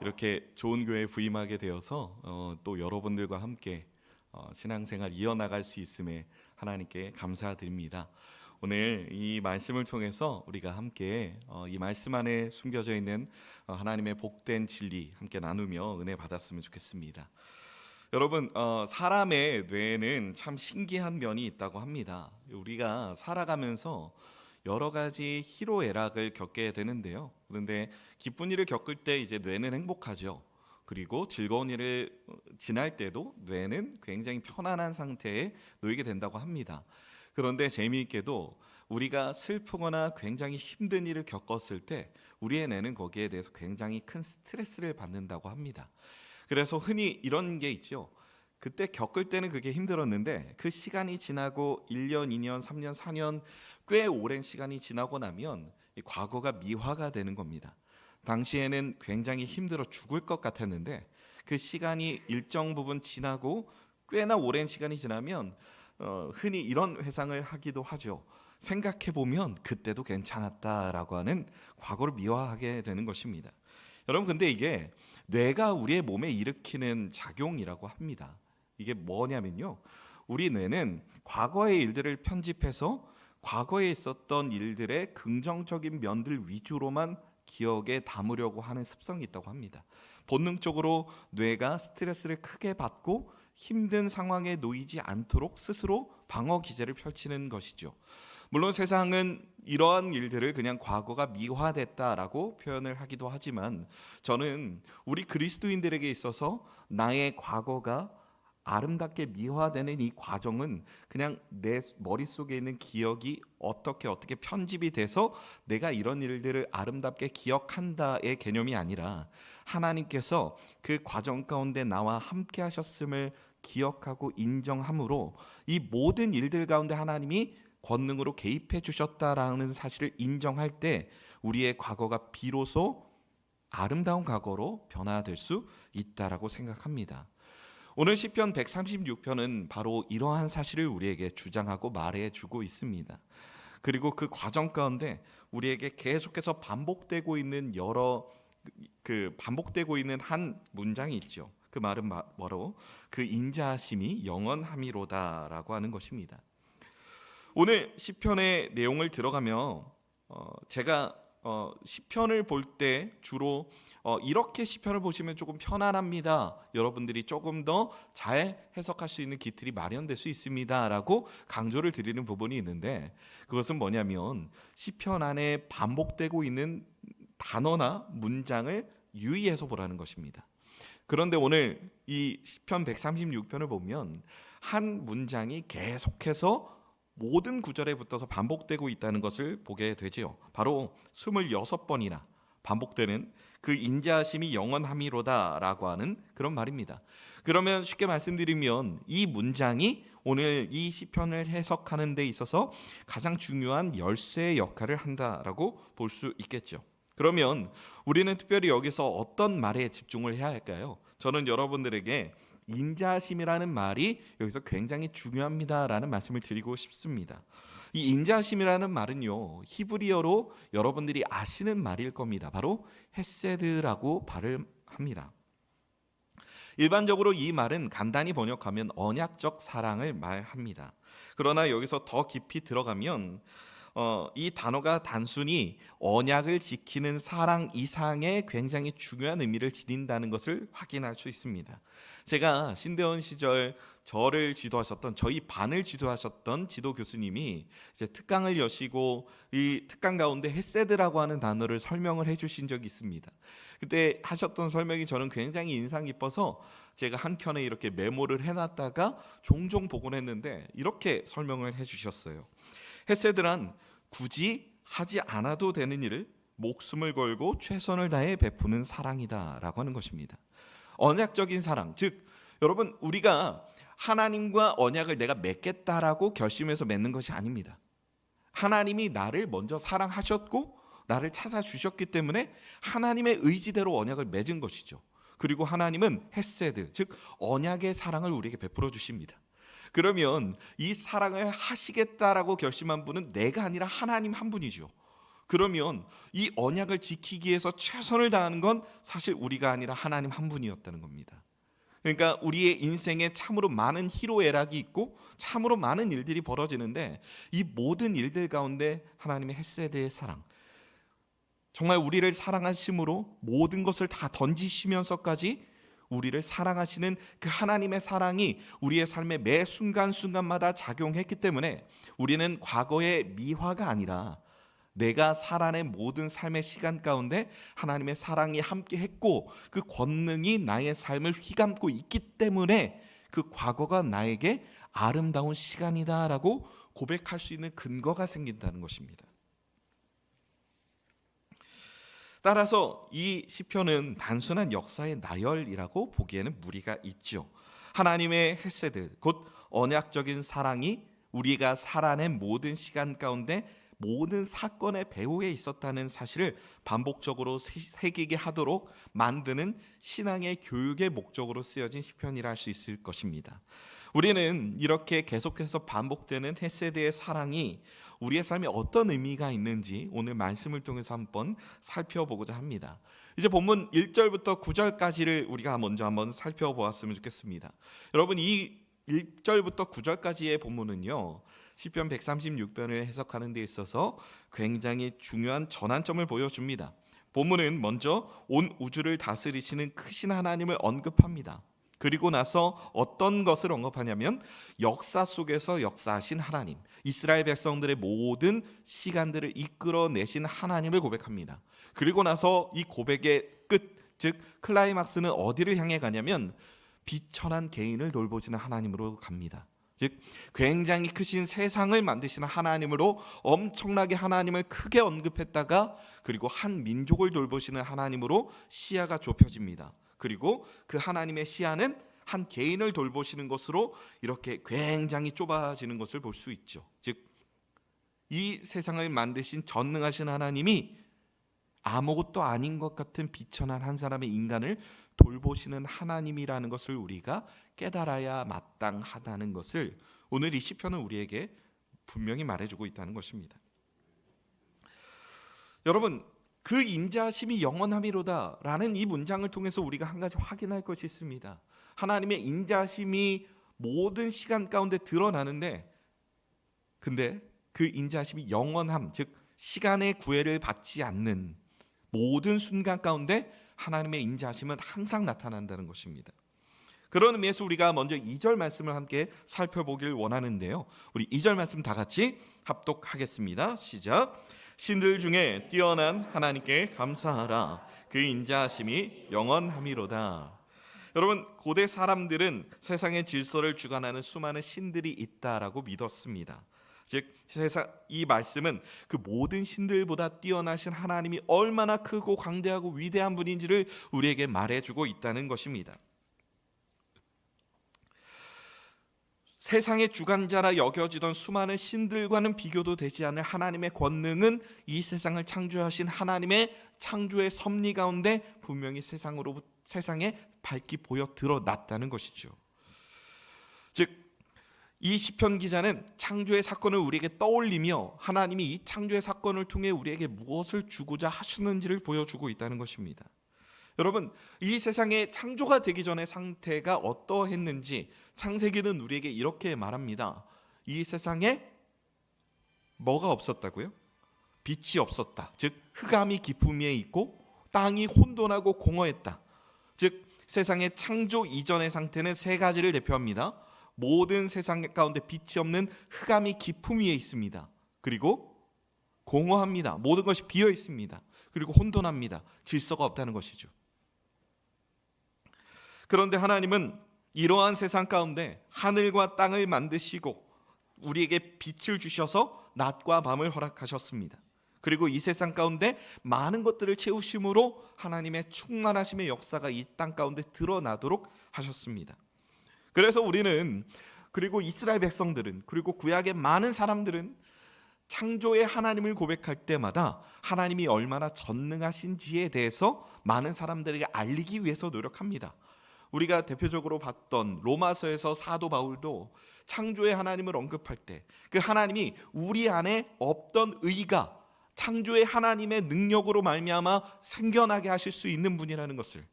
이렇게 좋은 교회에 부임하게 되어서 또 여러분들과 함께 신앙생활 이어나갈 수 있음에 하나님께 감사드립니다. 오늘 이 말씀을 통해서 우리가 함께 이 말씀 안에 숨겨져 있는 하나님의 복된 진리 함께 나누며 은혜 받았으면 좋겠습니다. 여러분, 사람의 뇌에는 참 신기한 면이 있다고 합니다. 우리가 살아가면서 여러 가지 희로애락을 겪게 되는데요. 그런데 기쁜 일을 겪을 때 이제 뇌는 행복하죠. 그리고 즐거운 일을 지날 때도 뇌는 굉장히 편안한 상태에 놓이게 된다고 합니다. 그런데 재미있게도 우리가 슬프거나 굉장히 힘든 일을 겪었을 때 우리의 뇌는 거기에 대해서 굉장히 큰 스트레스를 받는다고 합니다. 그래서 흔히 이런 게 있죠. 그때 겪을 때는 그게 힘들었는데 그 시간이 지나고 1년, 2년, 3년, 4년 꽤 오랜 시간이 지나고 나면 이 과거가 미화가 되는 겁니다. 당시에는 굉장히 힘들어 죽을 것 같았는데 그 시간이 일정 부분 지나고 꽤나 오랜 시간이 지나면 흔히 이런 회상을 하기도 하죠. 생각해 보면 그때도 괜찮았다라고 하는 과거를 미화하게 되는 것입니다. 여러분, 근데 이게 뇌가 우리의 몸에 일으키는 작용이라고 합니다. 이게 뭐냐면요, 우리 뇌는 과거의 일들을 편집해서 과거에 있었던 일들의 긍정적인 면들 위주로만 기억에 담으려고 하는 습성이 있다고 합니다. 본능적으로 뇌가 스트레스를 크게 받고 힘든 상황에 놓이지 않도록 스스로 방어 기제를 펼치는 것이죠. 물론 세상은 이러한 일들을 그냥 과거가 미화됐다라고 표현을 하기도 하지만 저는 우리 그리스도인들에게 있어서 나의 과거가 아름답게 미화되는 이 과정은 그냥 내 머릿속에 있는 기억이 어떻게 편집이 돼서 내가 이런 일들을 아름답게 기억한다의 개념이 아니라 하나님께서 그 과정 가운데 나와 함께 하셨음을 기억하고 인정함으로 이 모든 일들 가운데 하나님이 권능으로 개입해 주셨다라는 사실을 인정할 때 우리의 과거가 비로소 아름다운 과거로 변화될 수 있다라고 생각합니다. 오늘 시편 136편은 바로 이러한 사실을 우리에게 주장하고 말해주고 있습니다. 그리고 그 과정 가운데 우리에게 계속해서 반복되고 있는 반복되고 있는 한 문장이 있죠. 그 말은 뭐로? 그 인자하심이 영원함이로다라고 하는 것입니다. 오늘 시편의 내용을 들어가며 제가 시편을 볼 때 주로 이렇게 시편을 보시면 조금 편안합니다. 여러분들이 조금 더 잘 해석할 수 있는 기틀이 마련될 수 있습니다라고 강조를 드리는 부분이 있는데 그것은 뭐냐면 시편 안에 반복되고 있는 단어나 문장을 유의해서 보라는 것입니다. 그런데 오늘 이 시편 136편을 보면 한 문장이 계속해서 모든 구절에 붙어서 반복되고 있다는 것을 보게 되지요. 바로 26번이나 반복되는 그 인자하심이 영원함이로다라고 하는 그런 말입니다. 그러면 쉽게 말씀드리면 이 문장이 오늘 이 시편을 해석하는 데 있어서 가장 중요한 열쇠의 역할을 한다라고 볼 수 있겠죠. 그러면 우리는 특별히 여기서 어떤 말에 집중을 해야 할까요? 저는 여러분들에게 인자하심이라는 말이 여기서 굉장히 중요합니다라는 말씀을 드리고 싶습니다. 이 인자하심이라는 말은요, 히브리어로 여러분들이 아시는 말일 겁니다. 바로 헤세드라고 발음합니다. 일반적으로 이 말은 간단히 번역하면 언약적 사랑을 말합니다. 그러나 여기서 더 깊이 들어가면 이 단어가 단순히 언약을 지키는 사랑 이상의 굉장히 중요한 의미를 지닌다는 것을 확인할 수 있습니다. 제가 신대원 시절 저희 반을 지도하셨던 지도 교수님이 이제 특강을 여시고 이 특강 가운데 헤세드라고 하는 단어를 설명을 해주신 적이 있습니다. 그때 하셨던 설명이 저는 굉장히 인상 깊어서 제가 한 켠에 이렇게 메모를 해놨다가 종종 보곤 했는데 이렇게 설명을 해주셨어요. 헤세드란 굳이 하지 않아도 되는 일을 목숨을 걸고 최선을 다해 베푸는 사랑이다라고 하는 것입니다. 언약적인 사랑, 즉 여러분 우리가 하나님과 언약을 내가 맺겠다라고 결심해서 맺는 것이 아닙니다. 하나님이 나를 먼저 사랑하셨고 나를 찾아주셨기 때문에 하나님의 의지대로 언약을 맺은 것이죠. 그리고 하나님은 헤세드, 즉 언약의 사랑을 우리에게 베풀어 주십니다. 그러면 이 사랑을 하시겠다라고 결심한 분은 내가 아니라 하나님 한 분이죠. 그러면 이 언약을 지키기 위해서 최선을 다하는 건 사실 우리가 아니라 하나님 한 분이었다는 겁니다. 그러니까 우리의 인생에 참으로 많은 희로애락이 있고 참으로 많은 일들이 벌어지는데 이 모든 일들 가운데 하나님의 헤세드의 사랑, 정말 우리를 사랑하심으로 모든 것을 다 던지시면서까지 우리를 사랑하시는 그 하나님의 사랑이 우리의 삶의 매 순간순간마다 작용했기 때문에 우리는 과거의 미화가 아니라 내가 살아낸 모든 삶의 시간 가운데 하나님의 사랑이 함께 했고 그 권능이 나의 삶을 휘감고 있기 때문에 그 과거가 나에게 아름다운 시간이다라고 고백할 수 있는 근거가 생긴다는 것입니다. 따라서 이 시편은 단순한 역사의 나열이라고 보기에는 무리가 있죠. 하나님의 헤세드, 곧 언약적인 사랑이 우리가 살아낸 모든 시간 가운데 모든 사건의 배후에 있었다는 사실을 반복적으로 새기게 하도록 만드는 신앙의 교육의 목적으로 쓰여진 시편이라 할 수 있을 것입니다. 우리는 이렇게 계속해서 반복되는 헤세드의 사랑이 우리의 삶에 어떤 의미가 있는지 오늘 말씀을 통해서 한번 살펴보고자 합니다. 이제 본문 1절부터 9절까지를 우리가 먼저 한번 살펴보았으면 좋겠습니다. 여러분, 이 1절부터 9절까지의 본문은요, 시편 136편을 해석하는 데 있어서 굉장히 중요한 전환점을 보여줍니다. 본문은 먼저 온 우주를 다스리시는 크신 하나님을 언급합니다. 그리고 나서 어떤 것을 언급하냐면 역사 속에서 역사하신 하나님, 이스라엘 백성들의 모든 시간들을 이끌어내신 하나님을 고백합니다. 그리고 나서 이 고백의 끝, 즉 클라이막스는 어디를 향해 가냐면 비천한 개인을 돌보시는 하나님으로 갑니다. 즉 굉장히 크신 세상을 만드시는 하나님으로 엄청나게 하나님을 크게 언급했다가 그리고 한 민족을 돌보시는 하나님으로 시야가 좁혀집니다. 그리고 그 하나님의 시야는 한 개인을 돌보시는 것으로 이렇게 굉장히 좁아지는 것을 볼 수 있죠. 즉 이 세상을 만드신 전능하신 하나님이 아무것도 아닌 것 같은 비천한 한 사람의 인간을 돌보시는 하나님이라는 것을 우리가 깨달아야 마땅하다는 것을 오늘 이 시편은 우리에게 분명히 말해주고 있다는 것입니다. 여러분, 그 인자하심이 영원함이로다 라는 이 문장을 통해서 우리가 한 가지 확인할 것이 있습니다. 하나님의 인자하심이 모든 시간 가운데 드러나는데, 근데 그 인자하심이 영원함, 즉 시간의 구애를 받지 않는 모든 순간 가운데 하나님의 인자하심은 항상 나타난다는 것입니다. 그런 의미에서 우리가 먼저 2절 말씀을 함께 살펴보길 원하는데요, 우리 2절 말씀 다 같이 합독하겠습니다. 시작. 신들 중에 뛰어난 하나님께 감사하라. 그 인자하심이 영원함이로다. 여러분, 고대 사람들은 세상의 질서를 주관하는 수많은 신들이 있다라고 믿었습니다. 즉 이 말씀은 그 모든 신들보다 뛰어나신 하나님이 얼마나 크고 광대하고 위대한 분인지를 우리에게 말해주고 있다는 것입니다. 세상의 주관자라 여겨지던 수많은 신들과는 비교도 되지 않을 하나님의 권능은 이 세상을 창조하신 하나님의 창조의 섭리 가운데 분명히 세상에 밝히 보여 드러났다는 것이죠. 즉 이 시편 기자는 창조의 사건을 우리에게 떠올리며 하나님이 이 창조의 사건을 통해 우리에게 무엇을 주고자 하시는지를 보여주고 있다는 것입니다. 여러분, 이 세상의 창조가 되기 전의 상태가 어떠했는지 창세기는 우리에게 이렇게 말합니다. 이 세상에 뭐가 없었다고요? 빛이 없었다. 즉 흑암이 깊음 위에 있고 땅이 혼돈하고 공허했다. 즉 세상의 창조 이전의 상태는 세 가지를 대표합니다. 모든 세상 가운데 빛이 없는 흑암이 깊음 위에 있습니다. 그리고 공허합니다. 모든 것이 비어 있습니다. 그리고 혼돈합니다. 질서가 없다는 것이죠. 그런데 하나님은 이러한 세상 가운데 하늘과 땅을 만드시고 우리에게 빛을 주셔서 낮과 밤을 허락하셨습니다. 그리고 이 세상 가운데 많은 것들을 채우심으로 하나님의 충만하심의 역사가 이 땅 가운데 드러나도록 하셨습니다. 그래서 우리는, 그리고 이스라엘 백성들은, 그리고 구약의 많은 사람들은 창조의 하나님을 고백할 때마다 하나님이 얼마나 전능하신지에 대해서 많은 사람들에게 알리기 위해서 노력합니다. 우리가 대표적으로 봤던 로마서에서 사도 바울도 창조의 하나님을 언급할 때 그 하나님이 우리 안에 없던 의가 창조의 하나님의 능력으로 말미암아 생겨나게 하실 수 있는 분이라는 것을,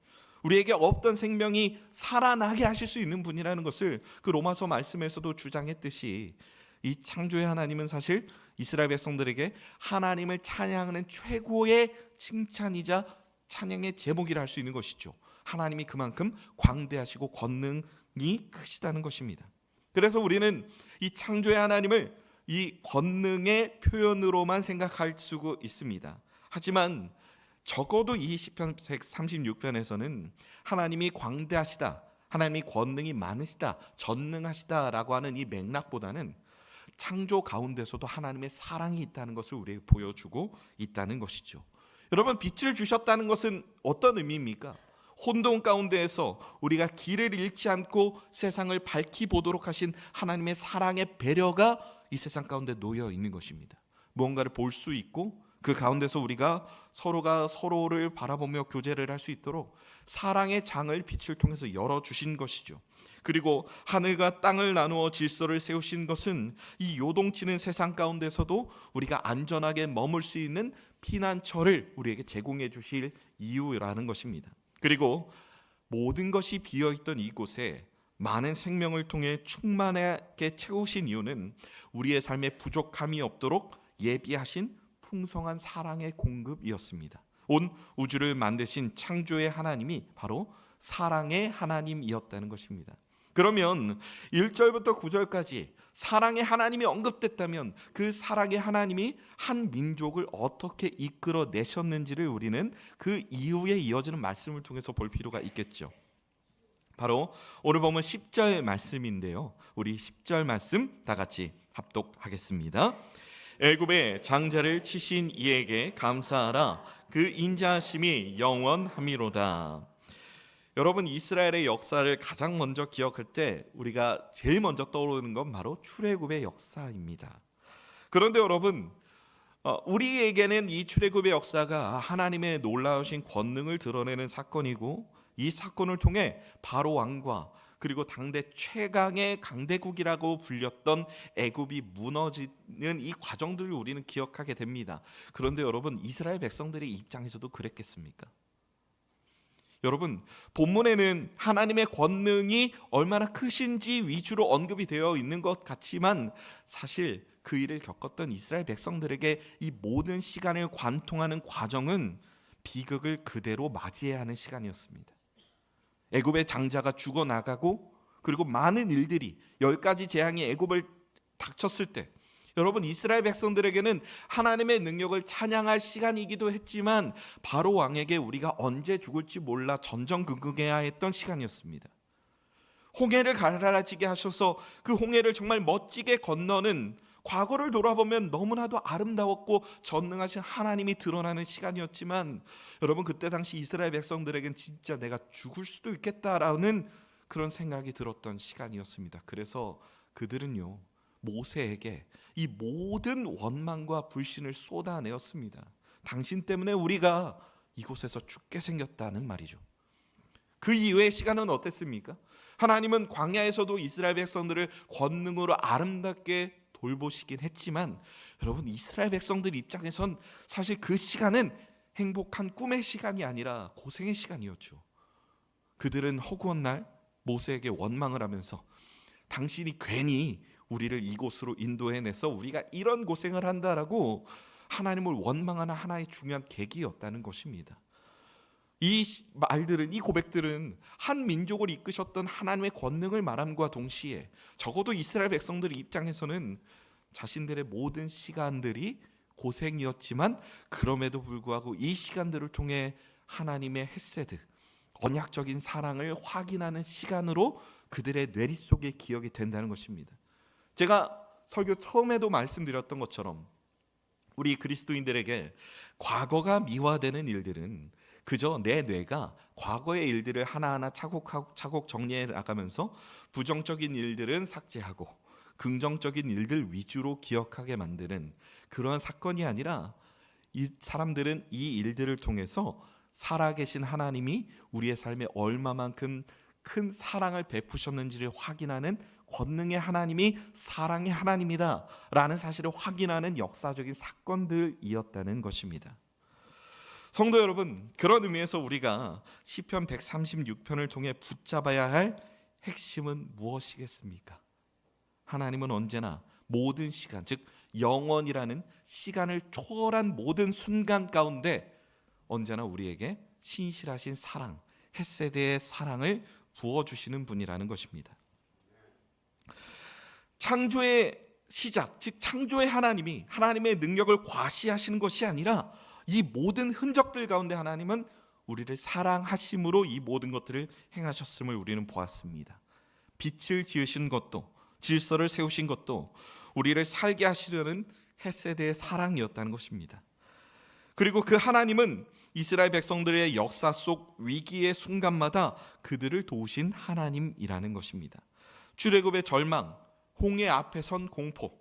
우리에게 없던 생명이 살아나게 하실 수 있는 분이라는 것을 그 로마서 말씀에서도 주장했듯이, 이 창조의 하나님은 사실 이스라엘 백성들에게 하나님을 찬양하는 최고의 칭찬이자 찬양의 제목이라 할 수 있는 것이죠. 하나님이 그만큼 광대하시고 권능이 크시다는 것입니다. 그래서 우리는 이 창조의 하나님을 이 권능의 표현으로만 생각할 수 있습니다. 하지만 적어도 이 시편 136편에서는 하나님이 광대하시다, 하나님이 권능이 많으시다, 전능하시다라고 하는 이 맥락보다는 창조 가운데서도 하나님의 사랑이 있다는 것을 우리에게 보여주고 있다는 것이죠. 여러분, 빛을 주셨다는 것은 어떤 의미입니까? 혼돈 가운데에서 우리가 길을 잃지 않고 세상을 밝히 보도록 하신 하나님의 사랑의 배려가 이 세상 가운데 놓여 있는 것입니다. 무언가를 볼 수 있고 그 가운데서 우리가 서로가 서로를 바라보며 교제를 할 수 있도록 사랑의 장을 빛을 통해서 열어주신 것이죠. 그리고 하늘과 땅을 나누어 질서를 세우신 것은 이 요동치는 세상 가운데서도 우리가 안전하게 머물 수 있는 피난처를 우리에게 제공해 주실 이유라는 것입니다. 그리고 모든 것이 비어있던 이곳에 많은 생명을 통해 충만하게 채우신 이유는 우리의 삶에 부족함이 없도록 예비하신 풍성한 사랑의 공급이었습니다. 온 우주를 만드신 창조의 하나님이 바로 사랑의 하나님이었다는 것입니다. 그러면 1절부터 9절까지 사랑의 하나님이 언급됐다면 그 사랑의 하나님이 한 민족을 어떻게 이끌어내셨는지를 우리는 그 이후에 이어지는 말씀을 통해서 볼 필요가 있겠죠. 바로 오늘 보면 10절 말씀인데요, 우리 10절 말씀 다 같이 합독하겠습니다. 애굽의 장자를 치신 이에게 감사하라. 그 인자하심이 영원함이로다. 여러분, 이스라엘의 역사를 가장 먼저 기억할 때 우리가 제일 먼저 떠오르는 건 바로 출애굽의 역사입니다. 그런데 여러분, 우리에게는 이 출애굽의 역사가 하나님의 놀라우신 권능을 드러내는 사건이고, 이 사건을 통해 바로 왕과 그리고 당대 최강의 강대국이라고 불렸던 애굽이 무너지는 이 과정들을 우리는 기억하게 됩니다. 그런데 여러분, 이스라엘 백성들의 입장에서도 그랬겠습니까? 여러분, 본문에는 하나님의 권능이 얼마나 크신지 위주로 언급이 되어 있는 것 같지만 사실 그 일을 겪었던 이스라엘 백성들에게 이 모든 시간을 관통하는 과정은 비극을 그대로 맞이해야 하는 시간이었습니다. 애굽의 장자가 죽어나가고 그리고 많은 일들이 10가지 재앙이 애굽을 닥쳤을 때 여러분, 이스라엘 백성들에게는 하나님의 능력을 찬양할 시간이기도 했지만 바로 왕에게 우리가 언제 죽을지 몰라 전전긍긍해야 했던 시간이었습니다. 홍해를 가라지게 하셔서 그 홍해를 정말 멋지게 건너는, 과거를 돌아보면 너무나도 아름다웠고 전능하신 하나님이 드러나는 시간이었지만 여러분, 그때 당시 이스라엘 백성들에겐 진짜 내가 죽을 수도 있겠다라는 그런 생각이 들었던 시간이었습니다. 그래서 그들은요, 모세에게 이 모든 원망과 불신을 쏟아내었습니다. 당신 때문에 우리가 이곳에서 죽게 생겼다는 말이죠. 그 이후의 시간은 어땠습니까? 하나님은 광야에서도 이스라엘 백성들을 권능으로 아름답게 돌보시긴 했지만 여러분, 이스라엘 백성들 입장에선 사실 그 시간은 행복한 꿈의 시간이 아니라 고생의 시간이었죠. 그들은 허구한 날 모세에게 원망을 하면서 당신이 괜히 우리를 이곳으로 인도해내서 우리가 이런 고생을 한다라고 하나님을 원망하는 하나의 중요한 계기였다는 것입니다. 이 말들은, 이 고백들은 한 민족을 이끄셨던 하나님의 권능을 말함과 동시에 적어도 이스라엘 백성들 입장에서는 자신들의 모든 시간들이 고생이었지만 그럼에도 불구하고 이 시간들을 통해 하나님의 헤세드, 언약적인 사랑을 확인하는 시간으로 그들의 뇌리 속에 기억이 된다는 것입니다. 제가 설교 처음에도 말씀드렸던 것처럼 우리 그리스도인들에게 과거가 미화되는 일들은 그저 내 뇌가 과거의 일들을 하나하나 차곡차곡 정리해 나가면서 부정적인 일들은 삭제하고 긍정적인 일들 위주로 기억하게 만드는 그러한 사건이 아니라, 이 사람들은 이 일들을 통해서 살아계신 하나님이 우리의 삶에 얼마만큼 큰 사랑을 베푸셨는지를 확인하는 권능의 하나님이 사랑의 하나님이다 라는 사실을 확인하는 역사적인 사건들이었다는 것입니다. 성도 여러분, 그런 의미에서 우리가 시편 136편을 통해 붙잡아야 할 핵심은 무엇이겠습니까? 하나님은 언제나 모든 시간, 즉 영원이라는 시간을 초월한 모든 순간 가운데 언제나 우리에게 신실하신 사랑, 헤세드의 사랑을 부어주시는 분이라는 것입니다. 창조의 시작, 즉 창조의 하나님이 하나님의 능력을 과시하시는 것이 아니라 이 모든 흔적들 가운데 하나님은 우리를 사랑하심으로 이 모든 것들을 행하셨음을 우리는 보았습니다. 빛을 지으신 것도, 질서를 세우신 것도 우리를 살게 하시려는 헤세드의 사랑이었다는 것입니다. 그리고 그 하나님은 이스라엘 백성들의 역사 속 위기의 순간마다 그들을 도우신 하나님이라는 것입니다. 출애굽의 절망, 홍해 앞에 선 공포,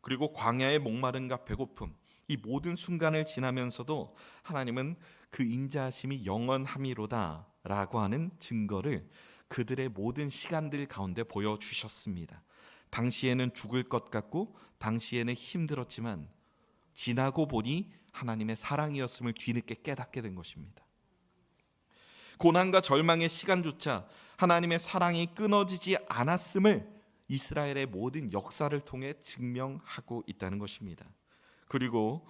그리고 광야의 목마름과 배고픔, 이 모든 순간을 지나면서도 하나님은 그 인자하심이 영원함이로다 라고 하는 증거를 그들의 모든 시간들 가운데 보여주셨습니다. 당시에는 죽을 것 같고 당시에는 힘들었지만 지나고 보니 하나님의 사랑이었음을 뒤늦게 깨닫게 된 것입니다. 고난과 절망의 시간조차 하나님의 사랑이 끊어지지 않았음을 이스라엘의 모든 역사를 통해 증명하고 있다는 것입니다. 그리고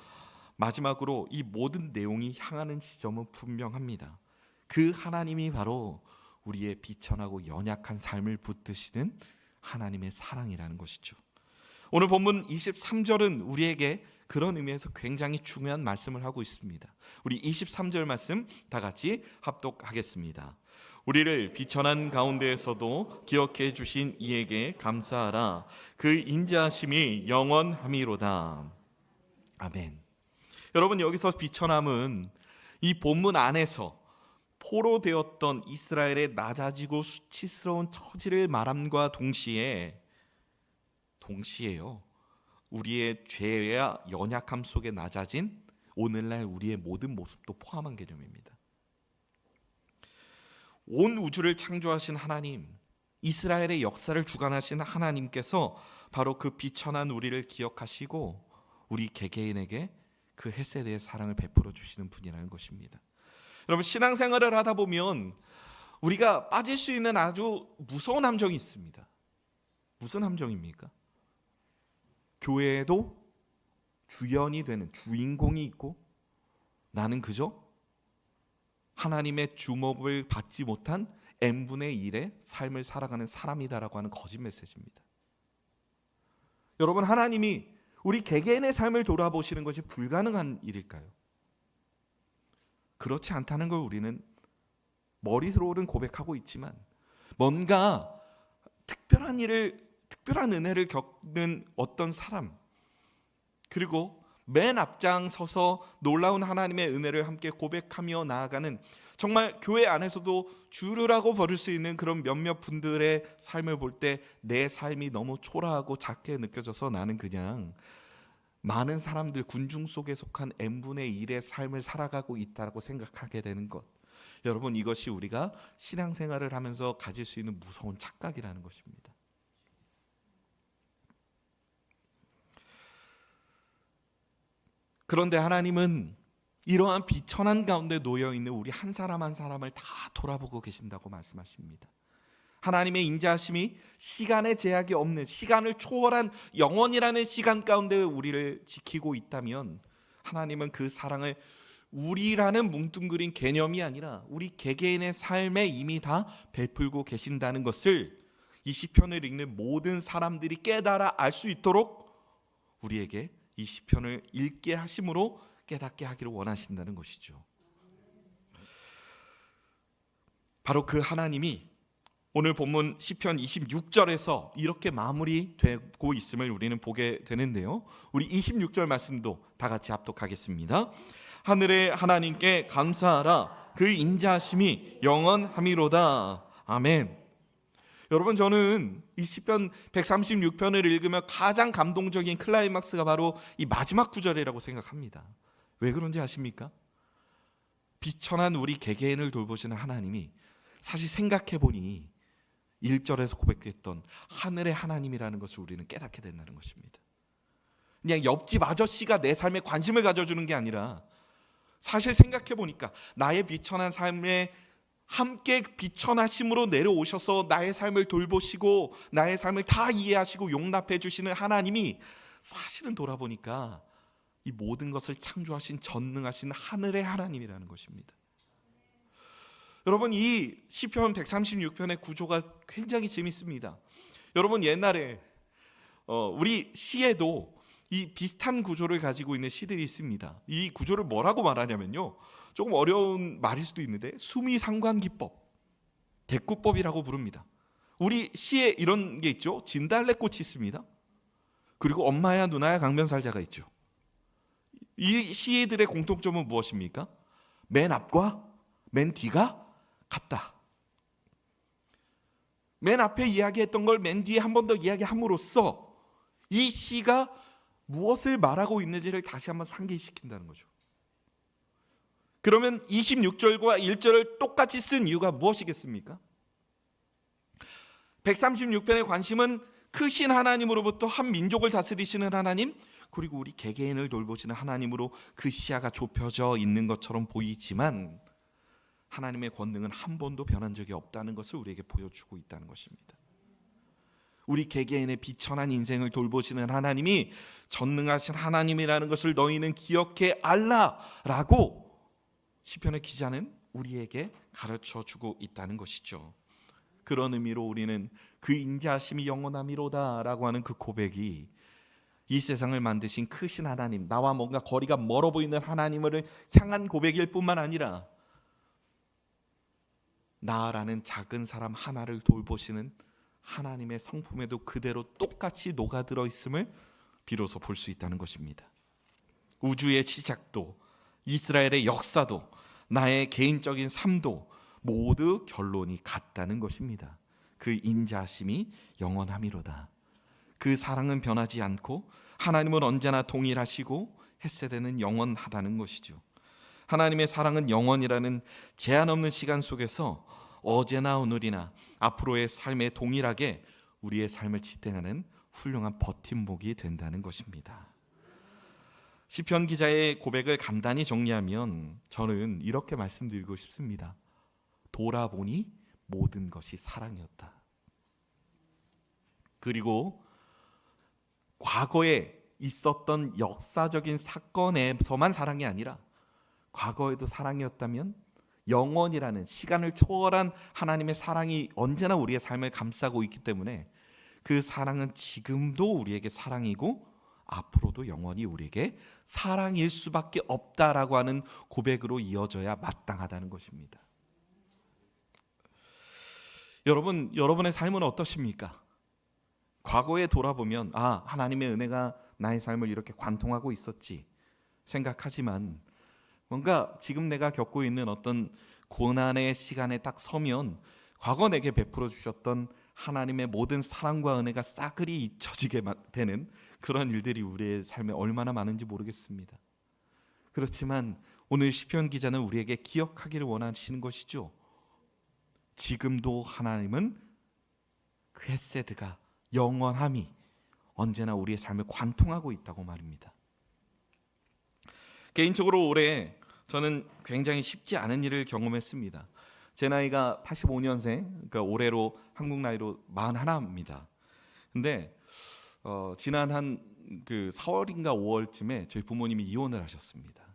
마지막으로 이 모든 내용이 향하는 지점은 분명합니다. 그 하나님이 바로 우리의 비천하고 연약한 삶을 붙드시는 하나님의 사랑이라는 것이죠. 오늘 본문 23절은 우리에게 그런 의미에서 굉장히 중요한 말씀을 하고 있습니다. 우리 23절 말씀 다 같이 합독하겠습니다. 우리를 비천한 가운데에서도 기억해 주신 이에게 감사하라. 그 인자하심이 영원함이로다. 아멘. 여러분, 여기서 비천함은 이 본문 안에서 포로되었던 이스라엘의 낮아지고 수치스러운 처지를 말함과 동시에요, 우리의 죄와 연약함 속에 낮아진 오늘날 우리의 모든 모습도 포함한 개념입니다. 온 우주를 창조하신 하나님, 이스라엘의 역사를 주관하신 하나님께서 바로 그 비천한 우리를 기억하시고 우리 개개인에게 그 헤세드의 사랑을 베풀어 주시는 분이라는 것입니다. 여러분, 신앙생활을 하다 보면 우리가 빠질 수 있는 아주 무서운 함정이 있습니다. 무슨 함정입니까? 교회에도 주연이 되는 주인공이 있고 나는 그저 하나님의 주목을 받지 못한 n분의 1의 삶을 살아가는 사람이다라고 하는 거짓 메시지입니다. 여러분, 하나님이 우리 개개인의 삶을 돌아보시는 것이 불가능한 일일까요? 그렇지 않다는 걸 우리는 머리로는 고백하고 있지만 뭔가 특별한 은혜를 겪는 어떤 사람, 그리고 맨 앞장서서 놀라운 하나님의 은혜를 함께 고백하며 나아가는, 정말 교회 안에서도 주류라고 부를 수 있는 그런 몇몇 분들의 삶을 볼 때 내 삶이 너무 초라하고 작게 느껴져서 나는 그냥 많은 사람들 군중 속에 속한 n분의 1의 삶을 살아가고 있다고 생각하게 되는 것, 여러분, 이것이 우리가 신앙생활을 하면서 가질 수 있는 무서운 착각이라는 것입니다. 그런데 하나님은 이러한 비천한 가운데 놓여있는 우리 한 사람 한 사람을 다 돌아보고 계신다고 말씀하십니다. 하나님의 인자하심이 시간의 제약이 없는, 시간을 초월한 영원이라는 시간 가운데 우리를 지키고 있다면 하나님은 그 사랑을 우리라는 뭉뚱그린 개념이 아니라 우리 개개인의 삶에 이미 다 베풀고 계신다는 것을 이 시편을 읽는 모든 사람들이 깨달아 알 수 있도록 우리에게 이 시편을 읽게 하심으로 깨닫게 하기를 원하신다는 것이죠. 바로 그 하나님이 오늘 본문 시편 26절에서 이렇게 마무리되고 있음을 우리는 보게 되는데요, 우리 26절 말씀도 다 같이 합독하겠습니다. 하늘의 하나님께 감사하라. 그 인자하심이 영원함이로다. 아멘. 여러분, 저는 이 시편 136편을 읽으며 가장 감동적인 클라이막스가 바로 이 마지막 구절이라고 생각합니다. 왜 그런지 아십니까? 비천한 우리 개개인을 돌보시는 하나님이 사실 생각해보니 1절에서 고백했던 하늘의 하나님이라는 것을 우리는 깨닫게 된다는 것입니다. 그냥 옆집 아저씨가 내 삶에 관심을 가져주는 게 아니라 사실 생각해 보니까 나의 비천한 삶에 함께 비천하심으로 내려오셔서 나의 삶을 돌보시고 나의 삶을 다 이해하시고 용납해 주시는 하나님이 사실은 돌아보니까 이 모든 것을 창조하신 전능하신 하늘의 하나님이라는 것입니다. 여러분, 이 시편 136편의 구조가 굉장히 재밌습니다. 여러분, 옛날에 우리 시에도 이 비슷한 구조를 가지고 있는 시들이 있습니다. 이 구조를 뭐라고 말하냐면요, 조금 어려운 말일 수도 있는데 수미상관기법, 대꾸법이라고 부릅니다. 우리 시에 이런 게 있죠. 진달래꽃이 있습니다. 그리고 엄마야 누나야 강변살자가 있죠. 이 시들의 공통점은 무엇입니까? 맨 앞과 맨 뒤가 같다. 맨 앞에 이야기했던 걸 맨 뒤에 한 번 더 이야기함으로써 이 시가 무엇을 말하고 있는지를 다시 한번 상기시킨다는 거죠. 그러면 26절과 1절을 똑같이 쓴 이유가 무엇이겠습니까? 136편의 관심은 크신 하나님으로부터 한 민족을 다스리시는 하나님, 그리고 우리 개개인을 돌보시는 하나님으로 그 시야가 좁혀져 있는 것처럼 보이지만 하나님의 권능은 한 번도 변한 적이 없다는 것을 우리에게 보여주고 있다는 것입니다. 우리 개개인의 비천한 인생을 돌보시는 하나님이 전능하신 하나님이라는 것을 너희는 기억해 알라라고 시편의 기자는 우리에게 가르쳐주고 있다는 것이죠. 그런 의미로 우리는 그 인자하심이 영원함이로다라고 하는 그 고백이 이 세상을 만드신 크신 하나님, 나와 뭔가 거리가 멀어 보이는 하나님을 향한 고백일 뿐만 아니라 나라는 작은 사람 하나를 돌보시는 하나님의 성품에도 그대로 똑같이 녹아들어 있음을 비로소 볼 수 있다는 것입니다. 우주의 시작도, 이스라엘의 역사도, 나의 개인적인 삶도 모두 결론이 같다는 것입니다. 그 인자하심이 영원함이로다. 그 사랑은 변하지 않고 하나님은 언제나 동일하시고 헷세대는 영원하다는 것이죠. 하나님의 사랑은 영원이라는 제한 없는 시간 속에서 어제나 오늘이나 앞으로의 삶에 동일하게 우리의 삶을 지탱하는 훌륭한 버팀목이 된다는 것입니다. 시편 기자의 고백을 간단히 정리하면 저는 이렇게 말씀드리고 싶습니다. 돌아보니 모든 것이 사랑이었다. 그리고 과거에 있었던 역사적인 사건에서만 사랑이 아니라 과거에도 사랑이었다면 영원이라는 시간을 초월한 하나님의 사랑이 언제나 우리의 삶을 감싸고 있기 때문에 그 사랑은 지금도 우리에게 사랑이고 앞으로도 영원히 우리에게 사랑일 수밖에 없다라고 하는 고백으로 이어져야 마땅하다는 것입니다. 여러분, 여러분의 삶은 어떠십니까? 과거에 돌아보면 하나님의 은혜가 나의 삶을 이렇게 관통하고 있었지 생각하지만 뭔가 지금 내가 겪고 있는 어떤 고난의 시간에 딱 서면 과거 내게 베풀어 주셨던 하나님의 모든 사랑과 은혜가 싸그리 잊혀지게 되는 그런 일들이 우리의 삶에 얼마나 많은지 모르겠습니다. 그렇지만 오늘 시편 기자는 우리에게 기억하기를 원하시는 것이죠. 지금도 하나님은 그 헤세드가 영원함이 언제나 우리의 삶을 관통하고 있다고 말입니다. 개인적으로 올해 저는 굉장히 쉽지 않은 일을 경험했습니다. 제 나이가 85년생, 그러니까 올해로 한국 나이로 41입니다. 근데 지난 한 그 4월인가 5월쯤에 저희 부모님이 이혼을 하셨습니다.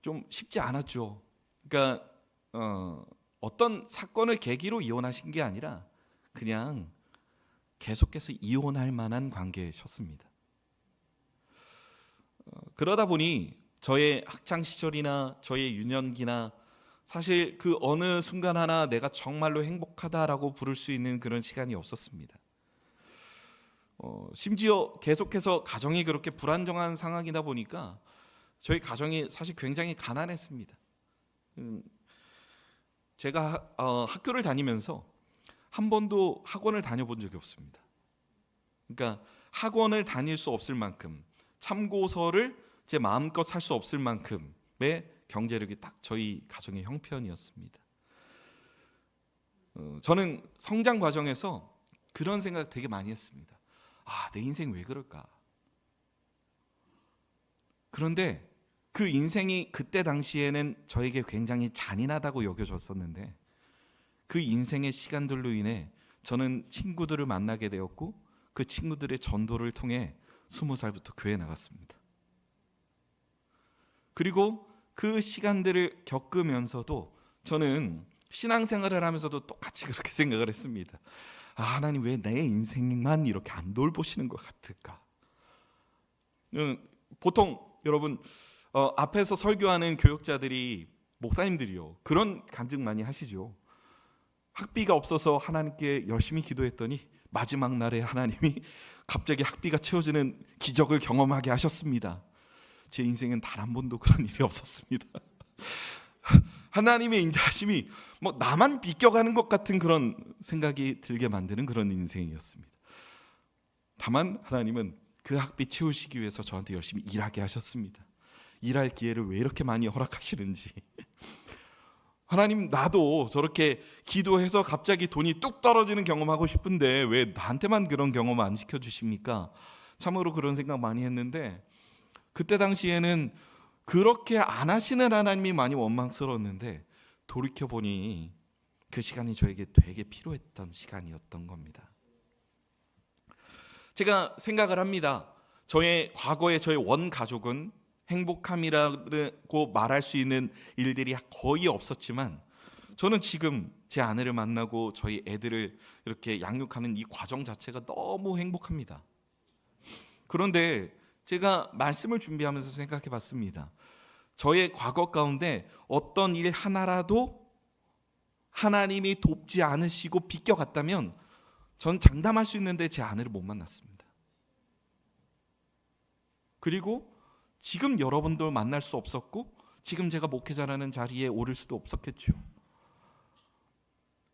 좀 쉽지 않았죠. 그러니까 어떤 사건을 계기로 이혼하신 게 아니라 그냥 계속해서 이혼할 만한 관계셨습니다. 그러다 보니 저의 학창 시절이나 저의 유년기나 사실 그 어느 순간 하나 내가 정말로 행복하다라고 부를 수 있는 그런 시간이 없었습니다. 심지어 계속해서 가정이 그렇게 불안정한 상황이다 보니까 저희 가정이 사실 굉장히 가난했습니다. 제가 학교를 다니면서 한 번도 학원을 다녀본 적이 없습니다. 그러니까 학원을 다닐 수 없을 만큼, 참고서를 제 마음껏 살 수 없을 만큼의 경제력이 딱 저희 가정의 형편이었습니다. 저는 성장 과정에서 그런 생각 되게 많이 했습니다. 내 인생 왜 그럴까? 그런데 그 인생이 그때 당시에는 저에게 굉장히 잔인하다고 여겨졌었는데, 그 인생의 시간들로 인해 저는 친구들을 만나게 되었고, 그 친구들의 전도를 통해 20살부터 교회에 나갔습니다. 그리고 그 시간들을 겪으면서도 저는 신앙생활을 하면서도 똑같이 그렇게 생각을 했습니다. 하나님 왜 내 인생만 이렇게 안 돌보시는 것 같을까? 보통 여러분 앞에서 설교하는 교역자들이, 목사님들이요, 그런 간증 많이 하시죠. 학비가 없어서 하나님께 열심히 기도했더니 마지막 날에 하나님이 갑자기 학비가 채워지는 기적을 경험하게 하셨습니다. 제 인생은 단 한 번도 그런 일이 없었습니다. 하나님의 인자하심이 나만 비껴가는 것 같은 그런 생각이 들게 만드는 그런 인생이었습니다. 다만 하나님은 그 학비 채우시기 위해서 저한테 열심히 일하게 하셨습니다. 일할 기회를 왜 이렇게 많이 허락하시는지. 하나님, 나도 저렇게 기도해서 갑자기 돈이 뚝 떨어지는 경험하고 싶은데 왜 나한테만 그런 경험 안 시켜주십니까? 참으로 그런 생각 많이 했는데, 그때 당시에는 그렇게 안 하시는 하나님이 많이 원망스러웠는데, 돌이켜보니 그 시간이 저에게 되게 필요했던 시간이었던 겁니다. 제가 생각을 합니다. 저의 과거의 저의 원가족은 행복함이라고 말할 수 있는 일들이 거의 없었지만, 저는 지금 제 아내를 만나고 저희 애들을 이렇게 양육하는 이 과정 자체가 너무 행복합니다. 그런데 제가 말씀을 준비하면서 생각해 봤습니다. 저의 과거 가운데 어떤 일 하나라도 하나님이 돕지 않으시고 비껴갔다면 전 장담할 수 있는데 제 아내를 못 만났습니다. 그리고 지금 여러분들 만날 수 없었고, 지금 제가 목회자라는 자리에 오를 수도 없었겠죠.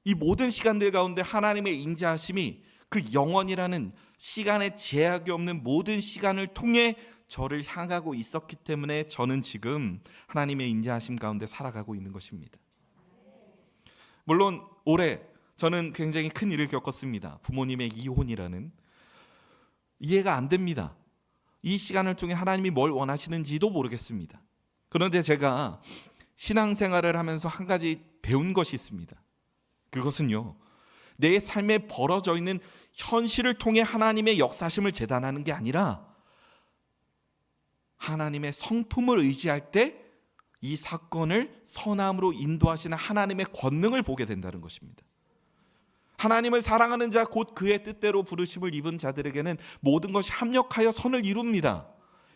이 모든 시간들 가운데 하나님의 인자하심이 그 영원이라는 시간의 제약이 없는 모든 시간을 통해 저를 향하고 있었기 때문에 저는 지금 하나님의 인자하심 가운데 살아가고 있는 것입니다. 물론 올해 저는 굉장히 큰 일을 겪었습니다. 부모님의 이혼이라는. 이해가 안 됩니다. 이 시간을 통해 하나님이 뭘 원하시는지도 모르겠습니다. 그런데 제가 신앙생활을 하면서 한 가지 배운 것이 있습니다. 그것은요, 내 삶에 벌어져 있는 현실을 통해 하나님의 역사심을 재단하는 게 아니라 하나님의 성품을 의지할 때 이 사건을 선함으로 인도하시는 하나님의 권능을 보게 된다는 것입니다. 하나님을 사랑하는 자, 곧 그의 뜻대로 부르심을 입은 자들에게는 모든 것이 합력하여 선을 이룹니다.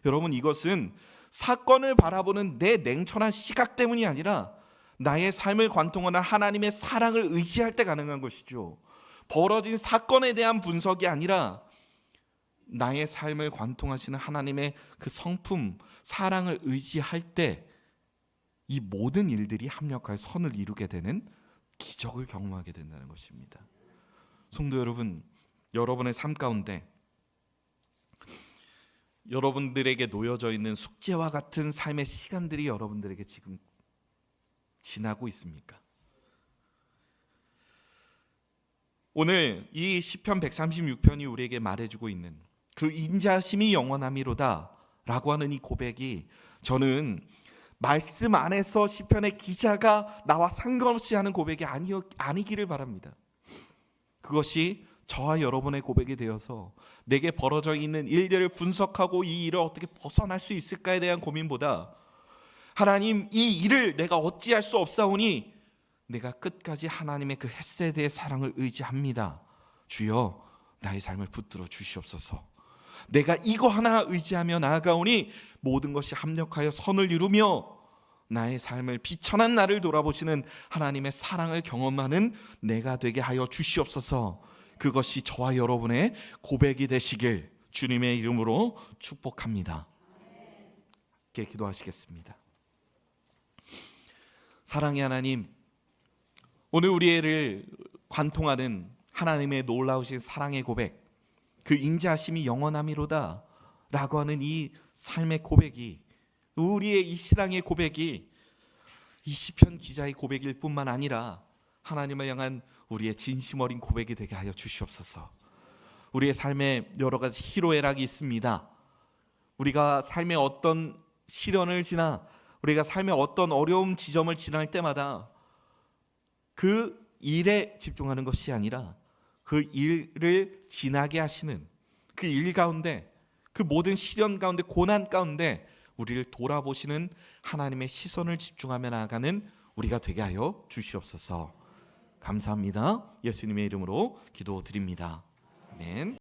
여러분, 이것은 사건을 바라보는 내 냉철한 시각 때문이 아니라 나의 삶을 관통하는 하나님의 사랑을 의지할 때 가능한 것이죠. 벌어진 사건에 대한 분석이 아니라 나의 삶을 관통하시는 하나님의 그 성품, 사랑을 의지할 때 이 모든 일들이 합력하여 선을 이루게 되는 기적을 경험하게 된다는 것입니다. 성도 여러분, 여러분의 삶 가운데 여러분들에게 놓여져 있는 숙제와 같은 삶의 시간들이 여러분들에게 지금 지나고 있습니까? 오늘 이 시편 136편이 우리에게 말해주고 있는 그 인자심이 영원함이로다 라고 하는 이 고백이, 저는 말씀 안에서 시편의 기자가 나와 상관없이 하는 고백이 아니기를 바랍니다. 그것이 저와 여러분의 고백이 되어서 내게 벌어져 있는 일들을 분석하고 이 일을 어떻게 벗어날 수 있을까에 대한 고민보다, 하나님, 이 일을 내가 어찌할 수 없사오니 내가 끝까지 하나님의 그 헤세드의 사랑을 의지합니다. 주여, 나의 삶을 붙들어 주시옵소서. 내가 이거 하나 의지하며 나아가오니 모든 것이 합력하여 선을 이루며 나의 삶을 비천한 나를 돌아보시는 하나님의 사랑을 경험하는 내가 되게 하여 주시옵소서. 그것이 저와 여러분의 고백이 되시길 주님의 이름으로 축복합니다. 함께 기도하시겠습니다. 사랑의 하나님, 오늘 우리를 관통하는 하나님의 놀라우신 사랑의 고백, 그 인자하심이 영원함이로다 라고 하는 이 삶의 고백이, 우리의 이 신앙의 고백이 이 시편 기자의 고백일 뿐만 아니라 하나님을 향한 우리의 진심 어린 고백이 되게 하여 주시옵소서. 우리의 삶에 여러 가지 희로애락이 있습니다. 우리가 삶의 어떤 시련을 지나 우리가 삶의 어떤 어려움 지점을 지날 때마다 그 일에 집중하는 것이 아니라 그 일을 지나게 하시는 그 일 가운데, 그 모든 시련 가운데, 고난 가운데 우리를 돌아보시는 하나님의 시선을 집중하며 나아가는 우리가 되게 하여 주시옵소서. 감사합니다. 예수님의 이름으로 기도드립니다. 아멘.